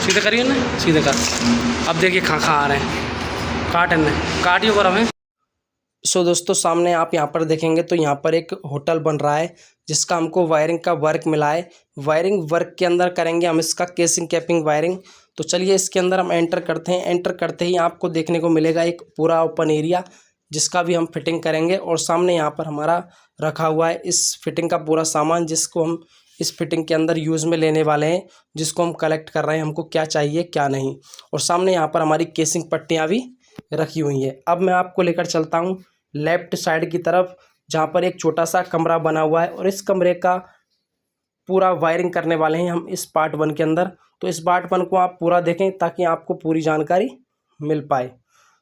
सीधे करिए ना, सीधे कर। अब देखिए खा आ रहे हैं, काट इन्हें, काटियो कर हमें। सो दोस्तों, सामने आप यहाँ पर देखेंगे तो यहाँ पर एक होटल बन रहा है जिसका हमको वायरिंग का वर्क मिला है। वायरिंग वर्क के अंदर करेंगे हम इसका केसिंग कैपिंग वायरिंग। तो चलिए इसके अंदर हम एंटर करते हैं। एंटर करते ही आपको देखने को मिलेगा एक पूरा ओपन एरिया जिसका भी हम फिटिंग करेंगे। और सामने यहाँ पर हमारा रखा हुआ है इस फिटिंग का पूरा सामान, जिसको हम इस फिटिंग के अंदर यूज़ में लेने वाले हैं, जिसको हम कलेक्ट कर रहे हैं हमको क्या चाहिए क्या नहीं। और सामने यहाँ पर हमारी केसिंग पट्टियाँ भी रखी हुई हैं। अब मैं आपको लेकर चलता हूँ लेफ्ट साइड की तरफ, जहाँ पर एक छोटा सा कमरा बना हुआ है और इस कमरे का पूरा वायरिंग करने वाले हैं हम इस पार्ट 1 के अंदर। तो इस पार्ट 1 को आप पूरा देखें ताकि आपको पूरी जानकारी मिल पाए।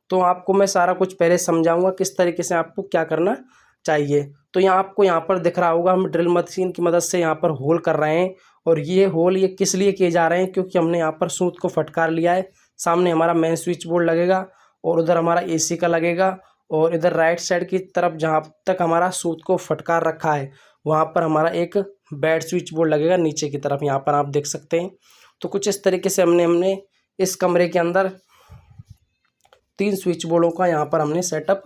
तो आपको मैं सारा कुछ पहले समझाऊंगा किस तरीके से आपको क्या करना चाहिए। तो यहाँ आपको यहाँ पर दिख रहा होगा हम ड्रिल मशीन की मदद से यहाँ पर होल कर रहे हैं। और ये होल ये किस लिए किए जा रहे हैं, क्योंकि हमने यहाँ पर सूत को फटकार लिया है। सामने हमारा मेन स्विच बोर्ड लगेगा और उधर हमारा AC का लगेगा। और इधर राइट साइड की तरफ जहाँ तक हमारा सूत को फटकार रखा है वहाँ पर हमारा एक बेड स्विच बोर्ड लगेगा नीचे की तरफ, यहाँ पर आप देख सकते हैं। तो कुछ इस तरीके से हमने इस कमरे के अंदर 3 स्विच बोर्डों का यहाँ पर हमने सेटअप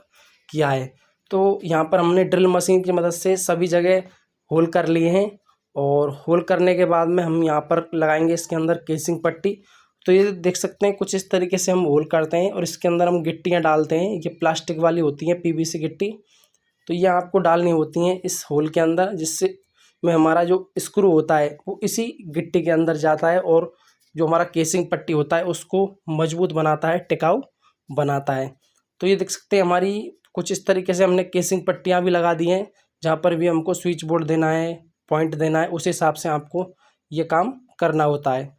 किया है। तो यहाँ पर हमने ड्रिल मशीन की मदद से सभी जगह होल कर लिए हैं। और होल करने के बाद में हम यहाँ पर लगाएंगे इसके अंदर केसिंग पट्टी। तो ये देख सकते हैं कुछ इस तरीके से हम होल करते हैं और इसके अंदर हम गिट्टियाँ डालते हैं। ये प्लास्टिक वाली होती हैं PVC गिट्टी, तो ये आपको डालनी होती हैं इस होल के अंदर, जिससे में हमारा जो स्क्रू होता है वो इसी गिट्टी के अंदर जाता है और जो हमारा केसिंग पट्टी होता है उसको मजबूत बनाता है, टिकाऊ बनाता है। तो ये देख सकते हैं हमारी कुछ इस तरीके से हमने केसिंग पट्टियाँ भी लगा दी हैं। जहाँ पर भी हमको स्विच बोर्ड देना है, पॉइंट देना है, उस हिसाब से आपको ये काम करना होता है।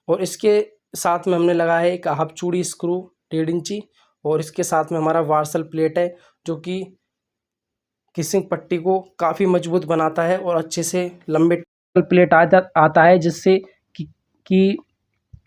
और इसके साथ में हमने लगाया है एक हाफ चूड़ी स्क्रू 1.5 इंची, और इसके साथ में हमारा वार्सल प्लेट है जो कि केसिंग पट्टी को काफ़ी मजबूत बनाता है और अच्छे से लंबे प्लेट आता है, जिससे कि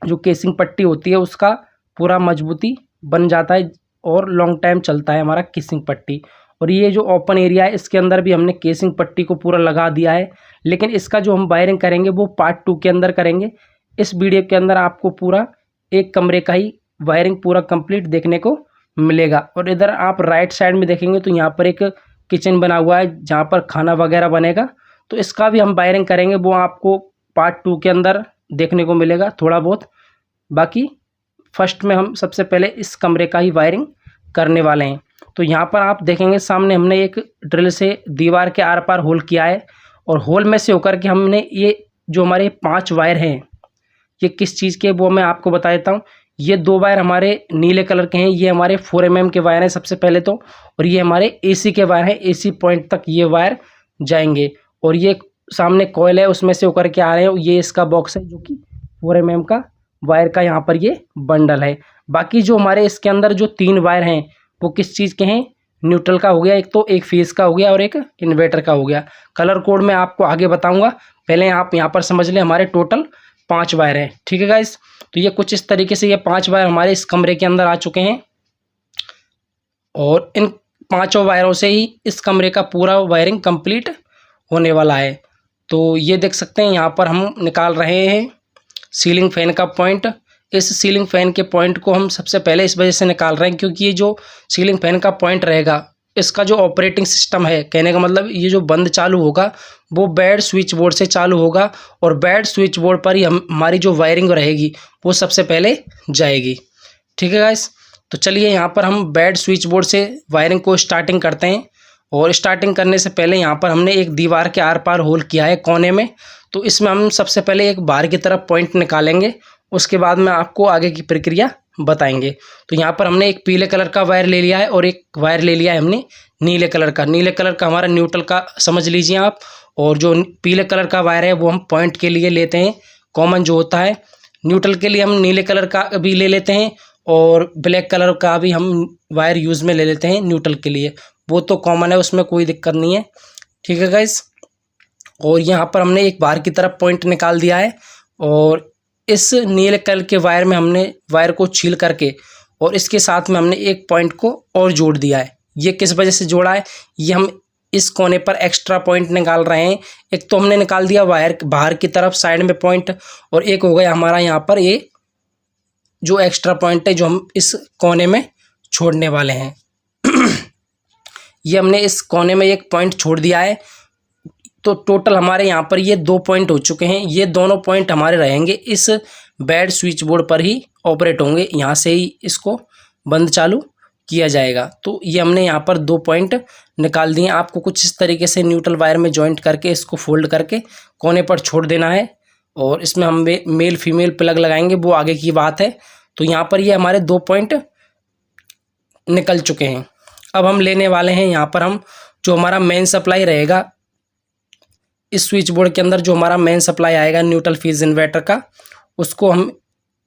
जो केसिंग पट्टी होती है उसका पूरा मजबूती बन जाता है और लॉन्ग टाइम चलता है हमारा केसिंग पट्टी। और ये जो ओपन एरिया है इसके अंदर भी हमने केसिंग पट्टी को पूरा लगा दिया है, लेकिन इसका जो हम वायरिंग करेंगे वो पार्ट 2 के अंदर करेंगे। इस वीडियो के अंदर आपको पूरा एक कमरे का ही वायरिंग पूरा कंप्लीट देखने को मिलेगा। और इधर आप राइट साइड में देखेंगे तो यहाँ पर एक किचन बना हुआ है जहाँ पर खाना वगैरह बनेगा। तो इसका भी हम वायरिंग करेंगे, वो आपको पार्ट 2 के अंदर देखने को मिलेगा थोड़ा बहुत। बाकी फर्स्ट में हम सबसे पहले इस कमरे का ही वायरिंग करने वाले हैं। तो यहाँ पर आप देखेंगे सामने हमने एक ड्रिल से दीवार के आर पार होल किया है और होल में से होकर के हमने ये जो हमारे 5 वायर हैं ये किस चीज़ के वो मैं आपको बता देता हूँ। ये 2 वायर हमारे नीले कलर के हैं, ये हमारे 4 mm के वायर हैं सबसे पहले तो। और ये हमारे AC के वायर हैं, AC पॉइंट तक ये वायर जाएंगे। और ये सामने कॉइल है उसमें से होकर के आ रहे हैं, ये इसका बॉक्स है जो कि 4 mm का वायर का यहाँ पर ये बंडल है। बाकी जो हमारे इसके अंदर जो 3 वायर हैं वो किस चीज़ के हैं, न्यूट्रल का हो गया एक, तो एक फेज का हो गया और एक इन्वर्टर का हो गया। कलर कोड मैं आपको आगे बताऊँगा, पहले आप यहाँ पर समझ लें हमारे टोटल 5 वायर हैं। ठीक है गाइस, तो ये कुछ इस तरीके से ये 5 वायर हमारे इस कमरे के अंदर आ चुके हैं और इन 5 वायरों से ही इस कमरे का पूरा वायरिंग कंप्लीट होने वाला है। तो ये देख सकते हैं यहाँ पर हम निकाल रहे हैं सीलिंग फैन का पॉइंट। इस सीलिंग फैन के पॉइंट को हम सबसे पहले इस वजह से निकाल रहे हैं क्योंकि ये जो सीलिंग फैन का पॉइंट रहेगा इसका जो ऑपरेटिंग सिस्टम है, कहने का मतलब ये जो बंद चालू होगा वो बेड स्विच बोर्ड से चालू होगा और बेड स्विच बोर्ड पर ही हमारी जो वायरिंग रहेगी वो सबसे पहले जाएगी। ठीक है गाइस, तो चलिए यहाँ पर हम बेड स्विच बोर्ड से वायरिंग को स्टार्टिंग करते हैं। और स्टार्टिंग करने से पहले यहाँ पर हमने एक दीवार के आर पार होल किया है कोने में, तो इसमें हम सबसे पहले एक बाहर की तरफ पॉइंट निकालेंगे, उसके बाद में आपको आगे की प्रक्रिया बताएंगे। तो यहाँ पर हमने एक पीले कलर का वायर ले लिया है और एक वायर ले लिया है हमने नीले कलर का। नीले कलर का हमारा न्यूट्रल का समझ लीजिए आप, और जो पीले कलर का वायर है वो हम पॉइंट के लिए लेते हैं, कॉमन जो होता है। न्यूट्रल के लिए हम नीले कलर का भी ले लेते हैं और ब्लैक कलर का भी हम वायर यूज़ में ले लेते हैं न्यूट्रल के लिए, वो तो कॉमन है, उसमें कोई दिक्कत नहीं है। ठीक है गाइस, और यहाँ पर हमने एक बाहर की तरफ पॉइंट निकाल दिया है और इस नीले कलर के वायर में हमने वायर को छील करके और इसके साथ में हमने एक पॉइंट को और जोड़ दिया है। ये किस वजह से जोड़ा है, ये हम इस कोने पर एक्स्ट्रा पॉइंट निकाल रहे हैं। एक तो हमने निकाल दिया वायर बाहर की तरफ साइड में पॉइंट, और एक हो गया हमारा यहाँ पर ये जो एक्स्ट्रा पॉइंट है जो हम इस कोने में छोड़ने वाले हैं। ये हमने इस कोने में एक पॉइंट छोड़ दिया है, तो टोटल हमारे यहाँ पर ये 2 पॉइंट हो चुके हैं। ये दोनों पॉइंट हमारे रहेंगे इस बेड स्विच बोर्ड पर ही ऑपरेट होंगे, यहाँ से ही इसको बंद चालू किया जाएगा। तो ये हमने यहाँ पर 2 पॉइंट निकाल दिए। आपको कुछ इस तरीके से न्यूट्रल वायर में जॉइंट करके इसको फोल्ड करके कोने पर छोड़ देना है, और इसमें हम मेल फीमेल प्लग लगाएंगे, वो आगे की बात है। तो यहाँ पर ये हमारे 2 पॉइंट निकल चुके हैं। अब हम लेने वाले हैं यहाँ पर हम जो हमारा मेन सप्लाई रहेगा इस स्विच बोर्ड के अंदर, जो हमारा मेन सप्लाई आएगा न्यूट्रल फेज इन्वर्टर का, उसको हम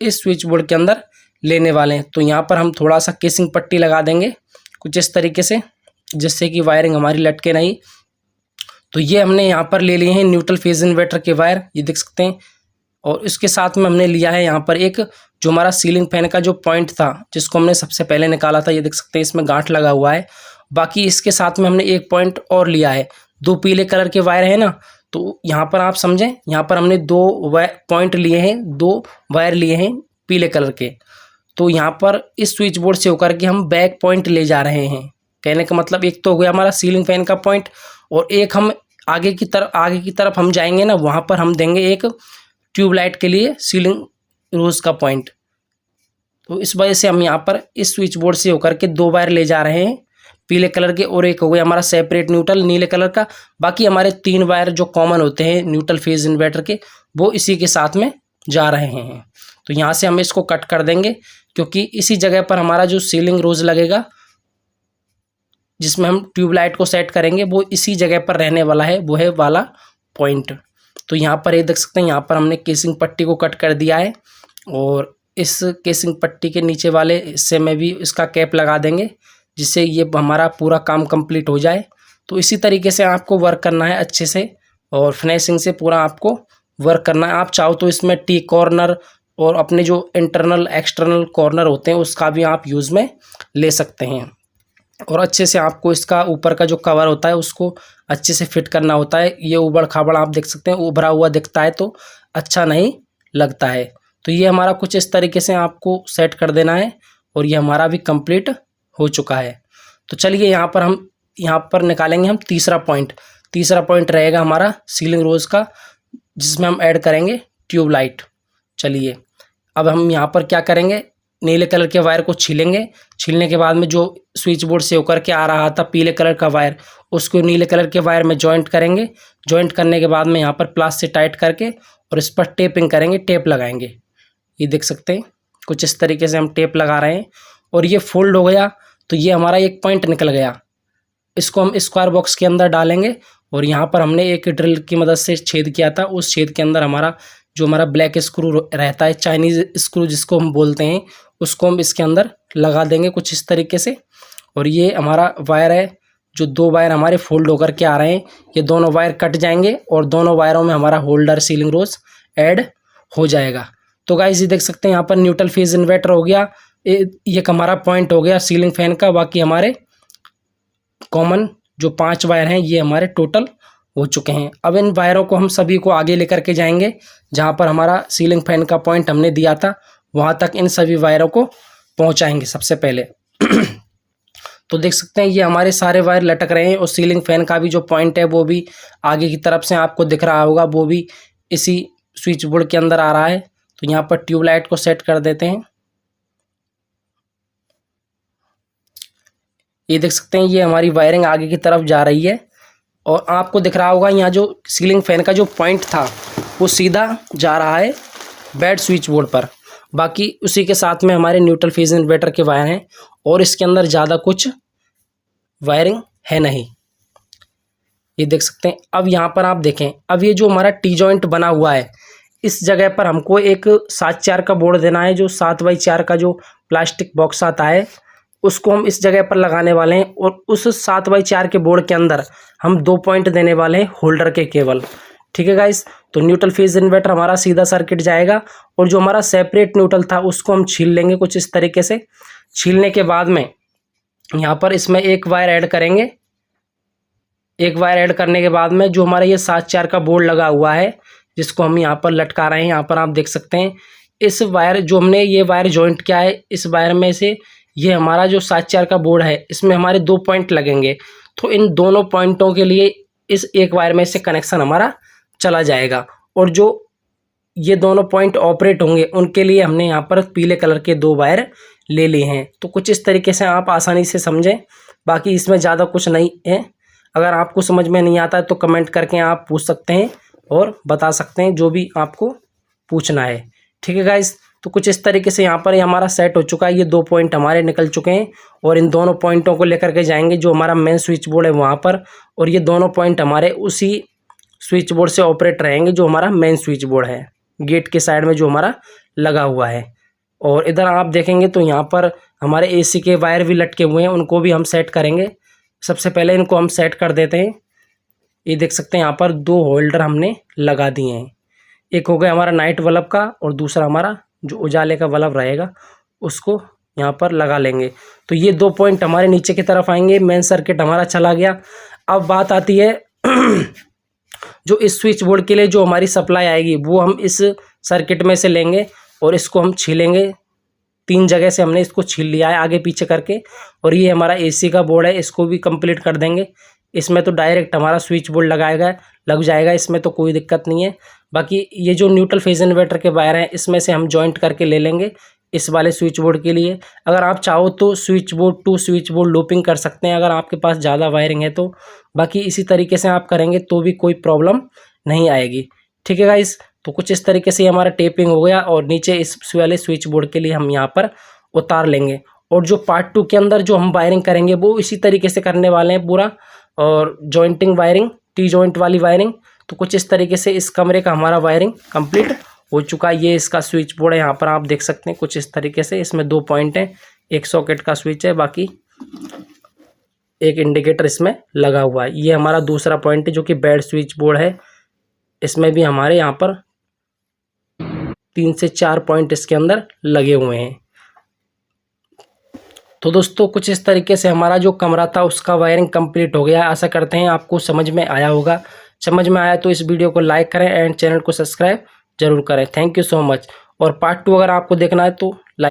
इस स्विच बोर्ड के अंदर लेने वाले हैं। तो यहाँ पर हम थोड़ा सा केसिंग पट्टी लगा देंगे कुछ इस तरीके से, जिससे कि वायरिंग हमारी लटके नहीं। तो ये हमने यहाँ पर ले लिए हैं न्यूट्रल फेज इन्वर्टर के वायर, ये देख सकते हैं। और इसके साथ में हमने लिया है यहाँ पर एक जो हमारा सीलिंग फैन का जो पॉइंट था, जिसको हमने सबसे पहले निकाला था, ये देख सकते हैं इसमें गांठ लगा हुआ है। बाकी इसके साथ में हमने एक पॉइंट और लिया है। 2 पीले कलर के वायर है ना, तो यहाँ पर आप समझें, यहाँ पर हमने 2 पॉइंट लिए हैं, 2 वायर लिए हैं पीले कलर के। तो यहाँ पर इस स्विच बोर्ड से होकर के हम बैक पॉइंट ले जा रहे हैं। कहने का मतलब एक तो हो गया हमारा सीलिंग फैन का पॉइंट, और एक हम आगे की तरफ हम जाएंगे ना, वहाँ पर हम देंगे एक ट्यूबलाइट के लिए सीलिंग रोज का पॉइंट। तो इस वजह से हम यहाँ पर इस स्विच बोर्ड से होकर के 2 वायर ले जा रहे हैं पीले कलर के, और एक हो गया हमारा सेपरेट न्यूट्रल नीले कलर का। बाकी हमारे 3 वायर जो कॉमन होते हैं न्यूट्रल फेज इन्वर्टर के, वो इसी के साथ में जा रहे हैं। तो यहाँ से हम इसको कट कर देंगे, क्योंकि इसी जगह पर हमारा जो सीलिंग रोज लगेगा जिसमें हम ट्यूबलाइट को सेट करेंगे, वो इसी जगह पर रहने वाला है, वो है वाला पॉइंट। तो यहाँ पर ये देख सकते हैं, यहाँ पर हमने केसिंग पट्टी को कट कर दिया है, और इस केसिंग पट्टी के नीचे वाले हिस्से में भी इसका कैप लगा देंगे, जिससे ये हमारा पूरा काम कंप्लीट हो जाए। तो इसी तरीके से आपको वर्क करना है अच्छे से, और फिनिशिंग से पूरा आपको वर्क करना है। आप चाहो तो इसमें टी कॉर्नर और अपने जो इंटरनल एक्सटर्नल कॉर्नर होते हैं उसका भी आप यूज़ में ले सकते हैं। और अच्छे से आपको इसका ऊपर का जो कवर होता है उसको अच्छे से फिट करना होता है। ये उबड़ खाबड़ आप देख सकते हैं, उभरा हुआ दिखता है तो अच्छा नहीं लगता है। तो ये हमारा कुछ इस तरीके से आपको सेट कर देना है, और ये हमारा भी कंप्लीट हो चुका है। तो चलिए यहाँ पर निकालेंगे हम तीसरा पॉइंट रहेगा हमारा सीलिंग रोज का, जिसमें हम ऐड करेंगे ट्यूबलाइट। चलिए अब हम यहाँ पर क्या करेंगे, नीले कलर के वायर को छीलेंगे। छीलने के बाद में जो स्विच बोर्ड से होकर के आ रहा था पीले कलर का वायर, उसको नीले कलर के वायर में जॉइंट करेंगे। जॉइंट करने के बाद में यहाँ पर प्लास से टाइट करके और इस पर टेपिंग करेंगे, टेप लगाएंगे। ये देख सकते हैं कुछ इस तरीके से हम टेप लगा रहे हैं, और ये फोल्ड हो गया। तो ये हमारा एक पॉइंट निकल गया, इसको हम स्क्वायर बॉक्स के अंदर डालेंगे, और यहाँ पर हमने एक ड्रिल की मदद से छेद किया था। उस छेद के अंदर हमारा ब्लैक स्क्रू रहता है, चाइनीज़ स्क्रू जिसको हम बोलते हैं, उसको हम इसके अंदर लगा देंगे कुछ इस तरीके से। और ये हमारा वायर है, जो 2 वायर हमारे फोल्ड होकर के आ रहे हैं, ये दोनों वायर कट जाएंगे, और दोनों वायरों में हमारा होल्डर सीलिंग रोज ऐड हो जाएगा। तो गाइस ये देख सकते हैं यहाँ पर न्यूट्रल फेज इन्वर्टर हो गया, ये हमारा पॉइंट हो गया सीलिंग फैन का। बाकी हमारे कॉमन जो 5 वायर हैं ये हमारे टोटल हो चुके हैं। अब इन वायरों को हम सभी को आगे लेकर के जाएंगे, जहाँ पर हमारा सीलिंग फैन का पॉइंट हमने दिया था, वहाँ तक इन सभी वायरों को पहुँचाएंगे सबसे पहले। तो देख सकते हैं ये हमारे सारे वायर लटक रहे हैं, और सीलिंग फैन का भी जो पॉइंट है वो भी आगे की तरफ से आपको दिख रहा होगा, वो भी इसी स्विच बोर्ड के अंदर आ रहा है। तो यहाँ पर ट्यूबलाइट को सेट कर देते हैं। ये देख सकते हैं ये हमारी वायरिंग आगे की तरफ जा रही है, और आपको दिख रहा होगा यहाँ जो सीलिंग फैन का जो पॉइंट था वो सीधा जा रहा है बेड स्विच बोर्ड पर। बाकी उसी के साथ में हमारे न्यूट्रल फेज इन्वर्टर के वायर हैं, और इसके अंदर ज़्यादा कुछ वायरिंग है नहीं। ये देख सकते हैं। अब यहाँ पर आप देखें, अब ये जो हमारा टी जॉइंट बना हुआ है, इस जगह पर हमको एक 7/4 का बोर्ड देना है। जो 7x4 का जो प्लास्टिक बॉक्स आता है उसको हम इस जगह पर लगाने वाले हैं, और उस 7x4 के बोर्ड के अंदर हम 2 पॉइंट देने वाले हैं होल्डर के केवल। ठीक है गाइस, तो न्यूट्रल फेज इन्वर्टर हमारा सीधा सर्किट जाएगा, और जो हमारा सेपरेट न्यूट्रल था उसको हम छील लेंगे कुछ इस तरीके से। छीलने के बाद में यहाँ पर इसमें एक वायर ऐड करेंगे। एक वायर ऐड करने के बाद में जो हमारा ये 7/4 का बोर्ड लगा हुआ है, जिसको हम यहाँ पर लटका रहे हैं, यहाँ पर आप देख सकते हैं इस वायर जो हमने ये वायर जॉइंट किया है, इस वायर में से ये हमारा जो 7-4 का बोर्ड है, इसमें हमारे 2 पॉइंट लगेंगे। तो इन दोनों पॉइंटों के लिए इस एक वायर में से कनेक्शन हमारा चला जाएगा, और जो ये दोनों पॉइंट ऑपरेट होंगे उनके लिए हमने यहाँ पर पीले कलर के 2 वायर ले लिए हैं। तो कुछ इस तरीके से आप आसानी से समझें, बाकी इसमें ज़्यादा कुछ नहीं है। अगर आपको समझ में नहीं आता है तो कमेंट करके आप पूछ सकते हैं और बता सकते हैं जो भी आपको पूछना है। ठीक है गाइस, तो कुछ इस तरीके से यहाँ पर ये हमारा सेट हो चुका है। ये 2 पॉइंट हमारे निकल चुके हैं, और इन दोनों पॉइंटों को लेकर के जाएंगे जो हमारा मेन स्विच बोर्ड है वहाँ पर, और ये दोनों पॉइंट हमारे उसी स्विच बोर्ड से ऑपरेट रहेंगे जो हमारा मेन स्विच बोर्ड है, गेट के साइड में जो हमारा लगा हुआ है। और इधर आप देखेंगे तो यहाँ पर हमारे एसी के वायर भी लटके हुए हैं, उनको भी हम सेट करेंगे। सबसे पहले इनको हम सेट कर देते हैं। ये देख सकते हैं यहाँ पर 2 होल्डर हमने लगा दिए हैं। एक हो गया हमारा नाइट बल्ब का, और दूसरा हमारा जो उजाले का बल्ब रहेगा उसको यहाँ पर लगा लेंगे। तो ये 2 पॉइंट हमारे नीचे की तरफ आएंगे। मेन सर्किट हमारा चला गया। अब बात आती है जो इस स्विच बोर्ड के लिए जो हमारी सप्लाई आएगी वो हम इस सर्किट में से लेंगे, और इसको हम छीलेंगे। 3 जगह से हमने इसको छील लिया है आगे पीछे करके। और ये हमारा एसी का बोर्ड है, इसको भी कंप्लीट कर देंगे। इसमें तो डायरेक्ट हमारा स्विच बोर्ड लग जाएगा, इसमें तो कोई दिक्कत नहीं है। बाकी ये जो न्यूट्रल फेज इन्वर्टर के वायर हैं इसमें से हम जॉइंट करके ले लेंगे इस वाले स्विच बोर्ड के लिए। अगर आप चाहो तो switch board to switch board looping कर सकते हैं, अगर आपके पास ज़्यादा वायरिंग है तो। बाकी इसी तरीके से आप करेंगे तो भी कोई प्रॉब्लम नहीं आएगी। ठीक है गाइस, तो कुछ इस तरीके से हमारा टेपिंग हो गया, और नीचे इस वाले स्विच बोर्ड के लिए हम यहाँ पर उतार लेंगे। और जो पार्ट 2 के अंदर जो हम वायरिंग करेंगे वो इसी तरीके से करने वाले हैं पूरा, और जॉइंटिंग वायरिंग, टी जॉइंट वाली वायरिंग। तो कुछ इस तरीके से इस कमरे का हमारा वायरिंग कंप्लीट हो चुका है। ये इसका स्विच बोर्ड है, यहाँ पर आप देख सकते हैं कुछ इस तरीके से। इसमें 2 पॉइंट हैं, एक सॉकेट का स्विच है, बाकी एक इंडिकेटर इसमें लगा हुआ है। ये हमारा दूसरा पॉइंट है जो कि बेड स्विच बोर्ड है। इसमें भी हमारे यहाँ पर 3 से 4 पॉइंट इसके अंदर लगे हुए हैं। तो दोस्तों कुछ इस तरीके से हमारा जो कमरा था उसका वायरिंग कंप्लीट हो गया। आशा करते हैं आपको समझ में आया होगा। समझ में आया तो इस वीडियो को लाइक करें एंड चैनल को सब्सक्राइब जरूर करें। Thank you so much. और पार्ट 2 अगर आपको देखना है तो